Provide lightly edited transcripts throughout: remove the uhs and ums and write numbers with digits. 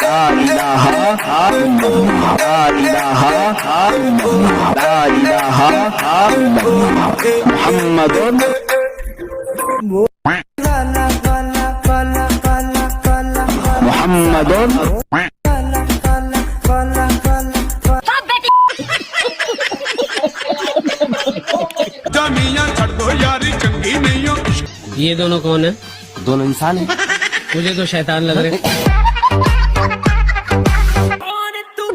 ला इलाहा ला इलाहा ला इलाहा मुहम्मदुर मुहम्मदुर ये दोनों कौन है? दोनों इंसान है। मुझे तो शैतान लग रहे।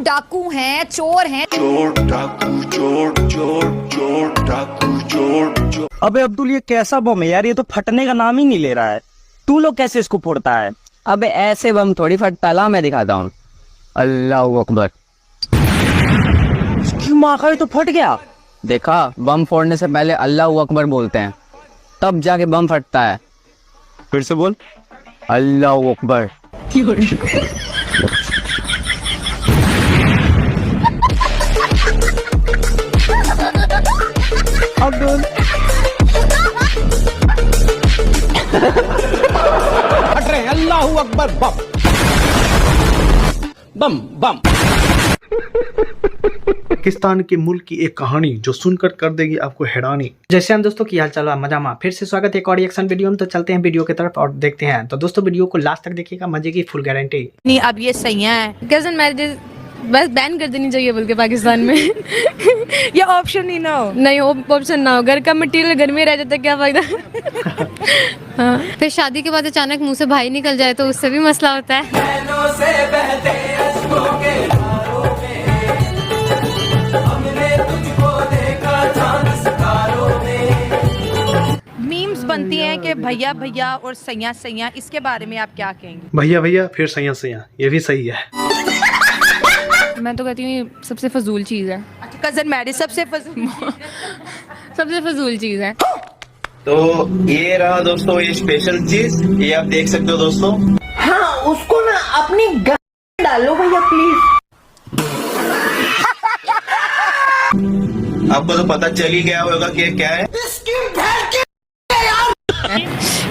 डाकू हैं, चोर हैं। चोर डाकू चोर चोर चोर डाकू चोर चोर। अबे अब्दुल, ये कैसा बम है यार? ये तो फटने का नाम ही नहीं ले रहा है। तू लोग कैसे इसको फोड़ता है? अबे ऐसे बम थोड़ी फटता, ला मैं दिखाता हूँ। अल्लाह अकबर। इसकी माँ का, ये तो फट गया। देखा, बम फोड़ने से पहले अल्लाह अकबर बोलते हैं, तब जाके बम फटता है। फिर से बोल। अल्लाह अकबर। अब्दुल फट रहे। अल्लाहू अकबर। बम बम बम। पाकिस्तान के मुल्क की एक कहानी जो सुनकर कर देगी आपको हैरानी। जैसे हम दोस्तों की हाल चाल है मजा में, फिर से स्वागत है एक और रिएक्शन वीडियो में। तो चलते हैं वीडियो की तरफ और देखते हैं। तो दोस्तों वीडियो को लास्ट तक देखिएगा, मजे की फुल गारंटी। नहीं, अब ये सही है। कजन मैरिज बस बैन कर देनी चाहिए बोल के पाकिस्तान में। या ऑप्शन ही ना हो। नहीं, ऑप्शन ना हो। घर का मटेरियल घर में रह जाता है, क्या फायदा। हाँ। फिर शादी के बाद अचानक मुंह से भाई निकल जाए तो उससे भी मसला होता है। मीम्स बनती हैं कि भैया भैया और सैया सैया, इसके बारे में आप क्या कहेंगे? भैया भैया फिर सैया सैया, ये भी सही है। मैं तो कहती हूँ ये सबसे फजूल चीज़ है। कजन मैरिज सबसे सबसे फजूल चीज़ है। तो ये रहा दोस्तों ये स्पेशल चीज, ये आप देख सकते हो दोस्तों। हाँ, उसको ना अपनी डालो भैया प्लीज। आपको तो पता चल ही गया होगा कि क्या है।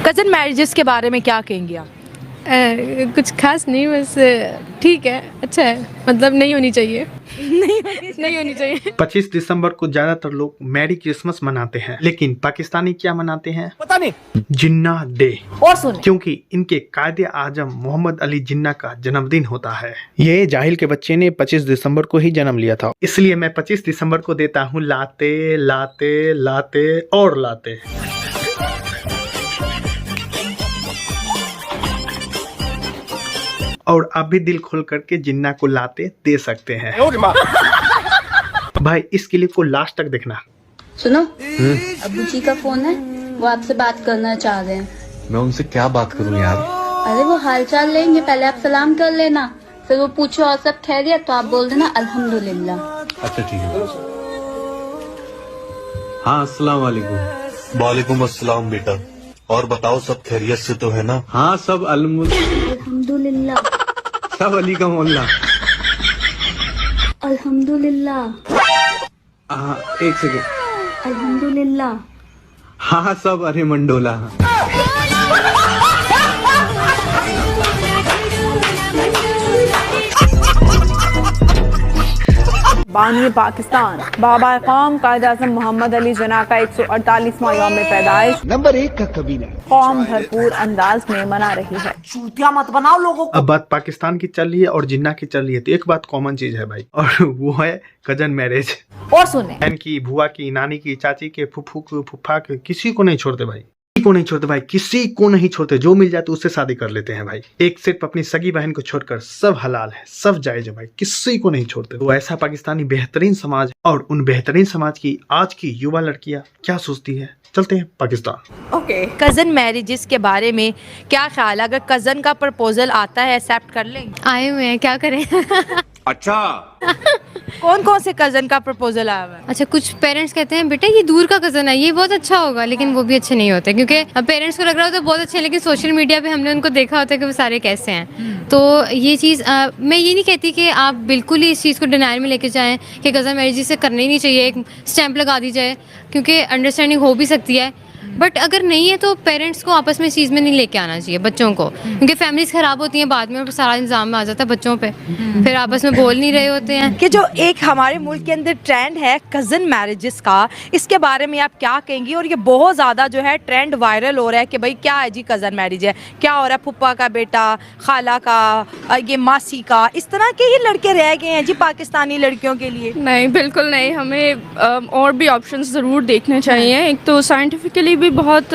कजन मैरिजेस के बारे में क्या कहेंगे आप? कुछ खास नहीं, बस ठीक है, अच्छा है। मतलब नहीं होनी चाहिए। नहीं होनी चाहिए। 25 दिसंबर को ज्यादातर लोग मैरी क्रिसमस मनाते हैं, लेकिन पाकिस्तानी क्या मनाते हैं पता नहीं। जिन्ना डे। और सुने, क्योंकि इनके कायदे आजम मोहम्मद अली जिन्ना का जन्मदिन होता है। ये जाहिल के बच्चे ने 25 दिसंबर को ही जन्म लिया था, इसलिए मैं 25 दिसंबर को देता हूँ लाते लाते लाते और लाते। और आप भी दिल खोल करके जिन्ना को लाते दे सकते हैं। भाई इस क्लिप को लास्ट तक देखना। सुनो, अब्बू जी का फोन है, वो आपसे बात करना चाह रहे हैं। मैं उनसे क्या बात करूं यार? अरे वो हाल चाल लेंगे, पहले आप सलाम कर लेना, फिर वो पूछो और सब खैरियत तो आप बोल देना अल्हम्दुलिल्लाह। अच्छा ठीक है। हाँ, अस्सलाम वालेकुम। वालेकुम अस्सलाम बेटा, और बताओ सब खैरियत से तो है ना? हाँ, सब अल्हम्दुलिल्लाह। सब अली का मोहल्ला। अल्हम्दुलिल्लाह। हाँ, एक सेकेंड। अल्हम्दुलिल्लाह। हाँ, सब अरे मंडोला। बानी पाकिस्तान बाबा कौम कायद आज़म मोहम्मद अली जिन्ना का 148वां यौम पैदाइश नंबर 1 का कबीला कौम भरपूर अंदाज में मना रही है। चूतिया मत बनाओ लोगों को। अब बात पाकिस्तान की चल रही है और जिन्ना की चल रही है, तो एक बात कॉमन चीज है भाई, और वो है कजन मैरिज। और सुने, बहन की, बुआ की, नानी की, चाची के, फुफू के, फुफा के, किसी को नहीं छोड़ते भाई। किसी को नहीं छोड़ते भाई, किसी को नहीं छोड़ते। जो मिल जाए तो उससे शादी कर लेते हैं भाई। एक सिर्फ अपनी सगी बहन को छोड़कर सब हलाल है, सब जायज है भाई, किसी को नहीं छोड़ते। तो ऐसा पाकिस्तानी बेहतरीन समाज, और उन बेहतरीन समाज की आज की युवा लड़कियां क्या सोचती है, चलते हैं पाकिस्तान। ओके, कजन मैरिजेस के बारे में क्या ख्याल है? अगर कजन का प्रपोजल आता है, एक्सेप्ट कर लेंगे? आए हुए हैं, क्या करें। अच्छा, कौन कौन से कजन का प्रपोजल आया हुआ है? अच्छा, कुछ पेरेंट्स कहते हैं बेटा ये दूर का कजन है, ये बहुत अच्छा होगा, लेकिन वो भी अच्छे नहीं होते, क्योंकि पेरेंट्स को लग रहा होता है बहुत अच्छे, लेकिन सोशल मीडिया पे हमने उनको देखा होता है कि वो सारे कैसे हैं। तो ये चीज़ मैं ये नहीं कहती कि आप बिल्कुल ही इस चीज़ को डिनायर में लेके जाएं कि कज़न मैरिज से करना ही नहीं चाहिए, एक स्टैंप लगा दी जाए, क्योंकि अंडरस्टैंडिंग हो भी सकती है, बट अगर नहीं है तो पेरेंट्स को आपस में इस चीज़ में नहीं लेके आना चाहिए बच्चों को, क्योंकि फैमिलीज खराब होती हैं बाद में और सारा इंजाम में आ जाता है बच्चों पे, फिर आपस में बोल नहीं रहे होते हैं। कि जो एक हमारे मुल्क के अंदर ट्रेंड है कज़न मैरिजेस का, इसके बारे में आप क्या कहेंगी? और ये बहुत ज़्यादा जो है ट्रेंड वायरल हो रहा है कि भाई क्या है जी कज़न मैरिज है, क्या हो रहा है, फुप्पा का बेटा, खाला का, ये मासी का, इस तरह के ही लड़के रह गए हैं जी पाकिस्तानी लड़कियों के लिए। नहीं, बिल्कुल नहीं, हमें और भी ऑप्शंस ज़रूर देखने चाहिए। एक तो साइंटिफिकली भी बहुत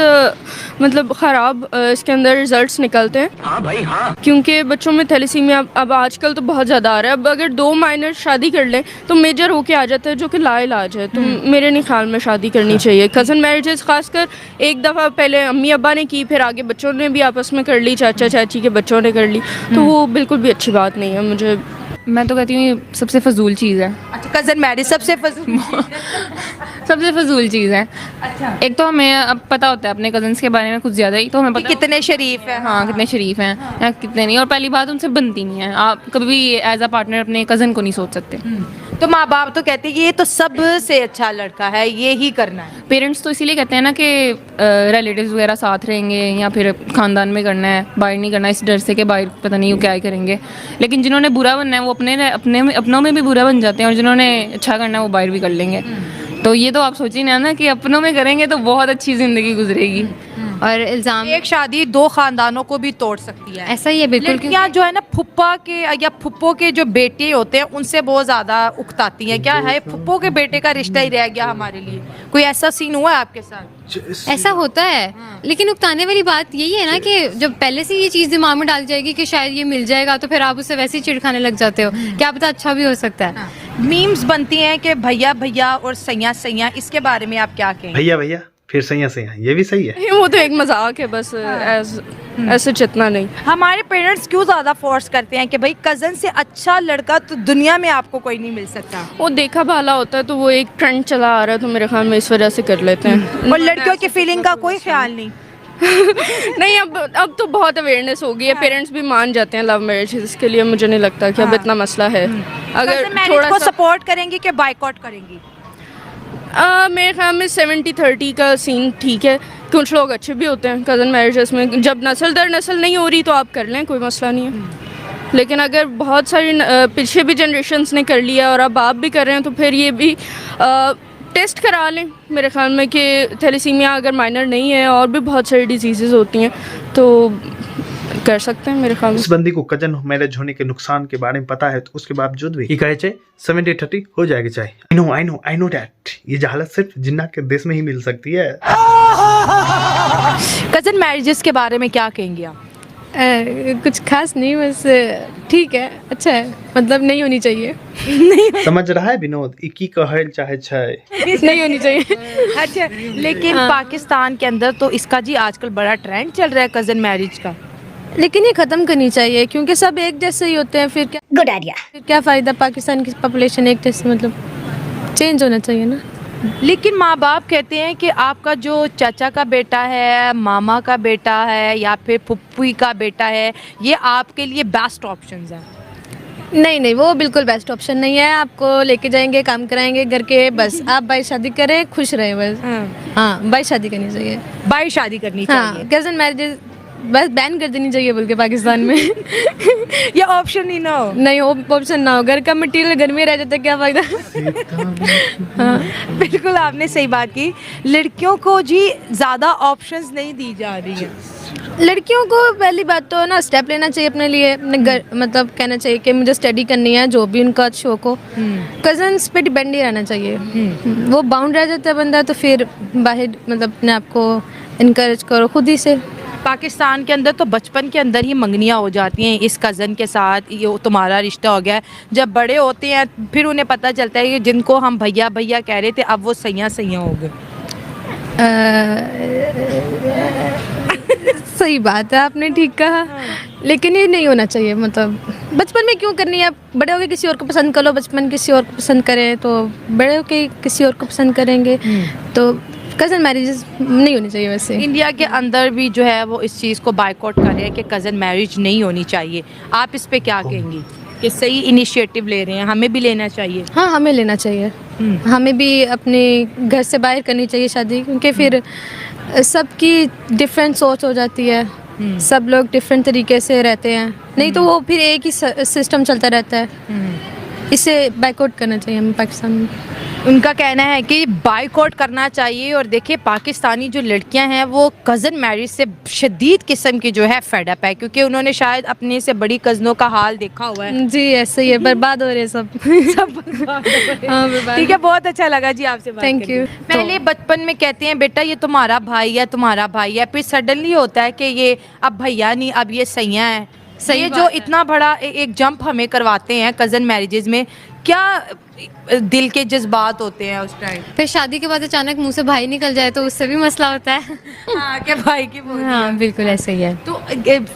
मतलब ख़राब इसके अंदर रिजल्ट्स निकलते हैं। हाँ भाई हाँ, क्योंकि बच्चों में थैलेसीमिया अब आजकल तो बहुत ज़्यादा आ रहा है। अब अगर 2 माइनर शादी कर लें तो मेजर होके आ जाता है, जो कि लाइलाज है। तो मेरे नहीं ख्याल में शादी करनी चाहिए। कज़न मैरिजेस खासकर एक दफ़ा पहले अम्मी अब्बा ने की, फिर आगे बच्चों ने भी आपस में कर ली, चाचा चाची के बच्चों ने कर ली, तो वो बिल्कुल भी अच्छी बात नहीं है। मैं तो कहती हूँ ये सबसे फजूल चीज़ है। अच्छा, कज़न मैरिज सबसे सबसे फजूल चीज़ है। अच्छा, एक तो हमें अब पता होता है अपने कजन्स के बारे में कुछ ज़्यादा ही, तो हमें पता कितने शरीफ है। हाँ, कितने शरीफ हैं या कितने नहीं। और पहली बात उनसे बनती नहीं है, आप कभी भी एज अ पार्टनर अपने कज़न को नहीं सोच सकते। तो माँ बाप तो कहते हैं कि ये तो सबसे अच्छा लड़का है, ये ही करना है। पेरेंट्स तो इसीलिए कहते हैं ना कि रिलेटिव्स वगैरह साथ रहेंगे या फिर ख़ानदान में करना है, बाहर नहीं करना, इस डर से कि बाहर पता नहीं वो क्या ही करेंगे। लेकिन जिन्होंने बुरा बनना है वो अपनों में भी बुरा बन जाते हैं, और जिन्होंने अच्छा करना है वो बाहर भी कर लेंगे। तो ये तो आप सोचिए ना कि अपनों में करेंगे तो बहुत अच्छी ज़िंदगी गुजरेगी। और इल्ज़ाम, एक शादी 2 खानदानों को भी तोड़ सकती है। ऐसा ही है बिल्कुल। लड़कियां जो है ना फुप्पा के या फुप्पो के जो बेटे होते हैं उनसे बहुत ज़्यादा उकताती हैं। क्या है, फुप्पो के बेटे का रिश्ता ही रह गया हमारे लिए? कोई ऐसा सीन हुआ है आपके साथ? ऐसा होता है, लेकिन उकताने वाली बात यही है ना कि जब पहले से ये चीज़ दिमाग में डाल जाएगी कि शायद ये मिल जाएगा, तो फिर आप उससे वैसे ही चिढ़ खाने लग जाते हो। क्या पता अच्छा भी हो सकता है। मीम्स बनती हैं कि भैया भैया और सैया सैया, इसके बारे में आप क्या कहें? भैया भैया फिर सैया सैया, ये भी सही है। वो तो एक मजाक है बस, ऐसे जितना नहीं। हमारे पेरेंट्स क्यों ज़्यादा फोर्स करते हैं कि भाई कज़न से अच्छा लड़का तो दुनिया में आपको कोई नहीं मिल सकता? वो देखा भाला होता है, तो वो एक ट्रेंड चला आ रहा है, तो मेरे ख्याल में इस वजह से कर लेते हैं। और लड़कियों की फीलिंग का कोई ख्याल नहीं? नहीं, अब तो बहुत अवेयरनेस हो गई है, पेरेंट्स भी मान जाते हैं लव मैरिज। इसके लिए मुझे नहीं लगता कि अब इतना मसला है। अगर थोड़ा को सपोर्ट करेंगी कि बाइकआउट करेंगी? मेरे ख्याल में 70-30 का सीन ठीक है। कुछ लोग अच्छे भी होते हैं कज़न मैरिजेस में, जब नस्ल दर नस्ल नहीं हो रही तो आप कर लें, कोई मसला नहीं है। लेकिन अगर बहुत सारी पीछे भी जनरेशन्स ने कर लिया और अब आप भी कर रहे हैं, तो फिर ये भी टेस्ट करा लें मेरे ख्याल में कि थैलेसीमिया अगर माइनर नहीं है, और भी बहुत सारी डिजीज़ होती हैं, तो कर सकते हैं मेरे ख्याल में। इस बंदी को कजन मैरिज होने के नुकसान के बारे में पता है, तो उसके बावजूद भी ये कहे चाहे 70-30 हो जाएगी चाहे। आई नो दैट ये जहालत सिर्फ जिन्ना के देश में ही मिल सकती है। कज़न मैरिजेस के बारे में क्या कहेंगे आप? कुछ खास नहीं, बस ठीक है, अच्छा है, मतलब नहीं होनी चाहिए। नहीं समझ रहा है विनोद, इकी कहल चाहे नहीं होनी चाहिए। अच्छा, लेकिन पाकिस्तान के अंदर तो इसका जी आजकल बड़ा ट्रेंड चल रहा है कज़न मैरिज का। लेकिन ये ख़त्म करनी चाहिए, क्योंकि सब एक जैसे ही होते हैं, फिर क्या गुड आइडिया। फिर क्या फ़ायदा? पाकिस्तान की पॉपुलेशन एक जैसे, मतलब चेंज होना चाहिए ना। लेकिन माँ बाप कहते हैं कि आपका जो चाचा का बेटा है, मामा का बेटा है, या फिर फुप्पी का बेटा है, ये आपके लिए बेस्ट ऑप्शंस हैं। नहीं, वो बिल्कुल बेस्ट ऑप्शन नहीं है। आपको लेके जाएंगे, काम कराएंगे घर के, बस आप भाई शादी करें, खुश रहें बस। हाँ, भाई शादी करनी चाहिए, भाई शादी करनी चाहिए। कज़न मैरिजेस बस बैन कर देनी चाहिए बल्कि पाकिस्तान में। ये ऑप्शन ही ना हो। नहीं, ऑप्शन ना हो, घर का मटेरियल घर में रह जाता है, क्या फ़ायदा। हाँ, बिल्कुल आपने सही बात की। लड़कियों को जी ज़्यादा ऑप्शंस नहीं दी जा रही है। लड़कियों को पहली बात तो ना स्टेप लेना चाहिए अपने लिए, अपने घर, मतलब कहना चाहिए कि मुझे स्टडी करनी है, जो भी उनका शौक हो। कज़न्स पे डिपेंड नहीं रहना चाहिए। वो बाउंड रह जाता है बंदा, तो फिर बाहर मतलब अपने आप को इनकरेज करो खुद ही से। पाकिस्तान के अंदर तो बचपन के अंदर ही मंगनियाँ हो जाती हैं, इस कज़न के साथ ये तुम्हारा रिश्ता हो गया है। जब बड़े होते हैं फिर उन्हें पता चलता है कि जिनको हम भैया भैया कह रहे थे अब वो सैया सैया हो गए। सही बात है, आपने ठीक कहा, लेकिन ये नहीं होना चाहिए। मतलब बचपन में क्यों करनी है? बड़े होके किसी और को पसंद कर लो, बचपन किसी और को पसंद करें तो बड़े होके किसी और को पसंद करेंगे। तो कज़न मैरिजेस नहीं होनी चाहिए। वैसे इंडिया के अंदर भी जो है वो इस चीज़ को बाइकआउट कर रहे हैं कि कज़न मैरिज नहीं होनी चाहिए। आप इस पे क्या कहेंगी कि सही इनिशिएटिव ले रहे हैं, हमें भी लेना चाहिए? हाँ, हमें लेना चाहिए। हमें भी अपने घर से बाहर करनी चाहिए शादी, क्योंकि फिर सबकी डिफरेंट सोच हो जाती है, सब लोग डिफरेंट तरीके से रहते हैं, नहीं तो वो फिर एक ही सिस्टम चलता रहता है। इसे बाइकआउट करना चाहिए हमें पाकिस्तान में। उनका कहना है कि बाइकआउट करना चाहिए। और देखिए पाकिस्तानी जो लड़कियां हैं वो कज़न मैरिज से शदीद किस्म की जो है फेड अप है, क्योंकि उन्होंने शायद अपने से बड़ी कज़नों का हाल देखा हुआ है। जी ऐसे ही है, बर्बाद हो रहे हैं सब। हाँ, बर्बाद। ठीक है, बहुत अच्छा लगा जी आपसे बात Thank करके। you। पहले बचपन में कहते हैं बेटा ये तुम्हारा भाई है, तुम्हारा भाई है, फिर सडनली होता है कि ये अब भैया नहीं, अब ये सैया है। सही ये बात जो है। इतना बड़ा एक जंप हमें करवाते हैं कज़न मैरिजेज में, क्या दिल के जज्बात होते हैं उस टाइम? फिर शादी के बाद अचानक मुंह से भाई निकल जाए तो उससे भी मसला होता है। हाँ, कि भाई की बोली है। हाँ बिल्कुल ऐसे ही है। तो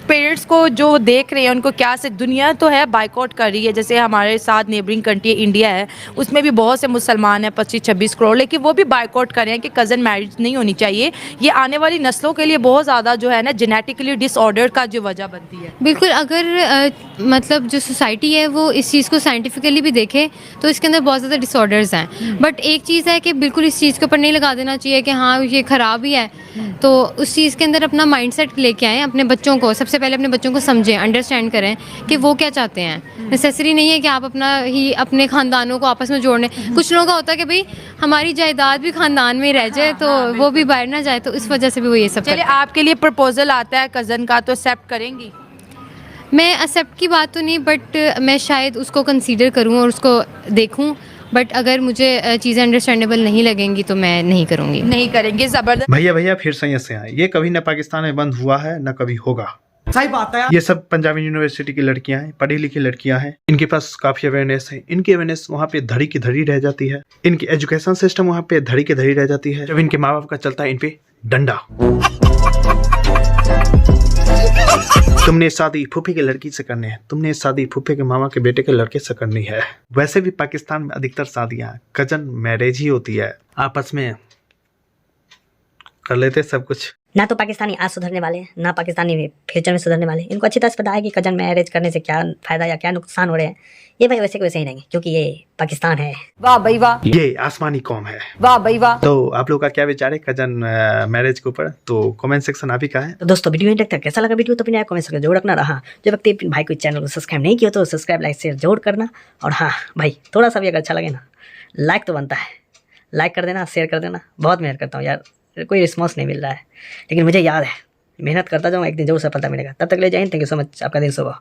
पेरेंट्स को जो देख रहे हैं उनको क्या से दुनिया तो है बाइकआउट कर रही है, जैसे हमारे साथ नेबरिंग कंट्री इंडिया है, उसमें भी बहुत से मुसलमान हैं 25-26 करोड़, लेकिन वो भी बाइकआउट कर रहे हैं कि कज़न मैरिज नहीं होनी चाहिए। ये आने वाली नस्लों के लिए बहुत ज़्यादा जो है ना जेनेटिकली डिसऑर्डर का जो वजह बनती है। बिल्कुल, अगर मतलब जो सोसाइटी है वो इस चीज़ को साइंटिफिकली भी देखे तो इसके अंदर बहुत ज़्यादा डिसऑर्डर्स हैं। बट एक चीज़ है कि बिल्कुल इस चीज़ के ऊपर नहीं लगा देना चाहिए कि हाँ ये ख़राब ही है, तो उस चीज़ के अंदर अपना माइंडसेट लेके आएँ। अपने बच्चों को सबसे पहले अपने बच्चों को समझें, अंडरस्टैंड करें कि वो क्या चाहते हैं। नेसेसरी नहीं है कि आप अपने ख़ानदानों को आपस में जोड़ने। कुछ लोगों का होता है कि भाई हमारी जायदाद भी ख़ानदान में रह जाए, तो वो भी बाहर ना जाए, तो इस वजह से भी वो ये सब चलिए, आपके लिए प्रपोजल आता है कज़न का, तो एक्सेप्ट करेंगी? मैं एक्सेप्ट की बात तो नहीं, बट मैं शायद उसको कंसीडर करूं और उसको देखूं, बट अगर मुझे चीज़ें अंडरस्टैंडेबल नहीं लगेंगी तो मैं नहीं करूंगी। नहीं करेंगे, ज़बरदस्त। भैया फिर सही से आए, ये कभी न पाकिस्तान में बंद हुआ है न कभी होगा। सही बात है। ये सब पंजाबी यूनिवर्सिटी की लड़कियां हैं, पढ़ी लिखी लड़कियां हैं, इनके पास काफी अवेयरनेस है। इनकी अवेयरनेस वहाँ पे धड़ी की धड़ी रह जाती है, इनकी एजुकेशन सिस्टम वहाँ पे धड़ी की धड़ी रह जाती है। जब इनके माँ बाप का चलता है इन पे डंडा। तुमने शादी फूफी के लड़की से करनी है, तुमने शादी फूफे के मामा के बेटे के लड़के से करनी है। वैसे भी पाकिस्तान में अधिकतर शादियां कजन मैरिज ही होती है, आपस में कर लेते सब कुछ। ना तो पाकिस्तानी आज सुधरने वाले, ना पाकिस्तानी फ्यूचर में सुधरने वाले। इनको अच्छी तरह से पता है कि कजन मैरिज करने से क्या फायदा या क्या नुकसान हो रहे हैं। ये भाई वैसे के वैसे ही रहेंगे, क्योंकि ये पाकिस्तान है। वाह भाई वाह, ये आसमानी कौम है। वाह भाई वाह। तो आप लोग का क्या विचार है कजन मैरिज के ऊपर? तो कमेंट सेक्शन आप ही का है। तो दोस्तों वीडियो तक कैसा लगा वीडियो तो अपने कमेंट सेक्शन जरूर रखना। रहा जो व्यक्ति भाई को चैनल को सब्सक्राइब नहीं किया तो सब्सक्राइब लाइक शेयर जरूर करना। और हाँ भाई, थोड़ा सा भी अगर अच्छा लगे ना, लाइक तो बनता है, लाइक कर देना, शेयर कर देना। बहुत मेहनत करता हूँ यार, कोई रिस्पॉन्स नहीं मिल रहा है, लेकिन मुझे याद है मेहनत करता जाऊँ, एक दिन जरूर सफलता मिलेगा। तब तक ले जाए, थैंक यू सो मच, आपका दिन शुभ हो।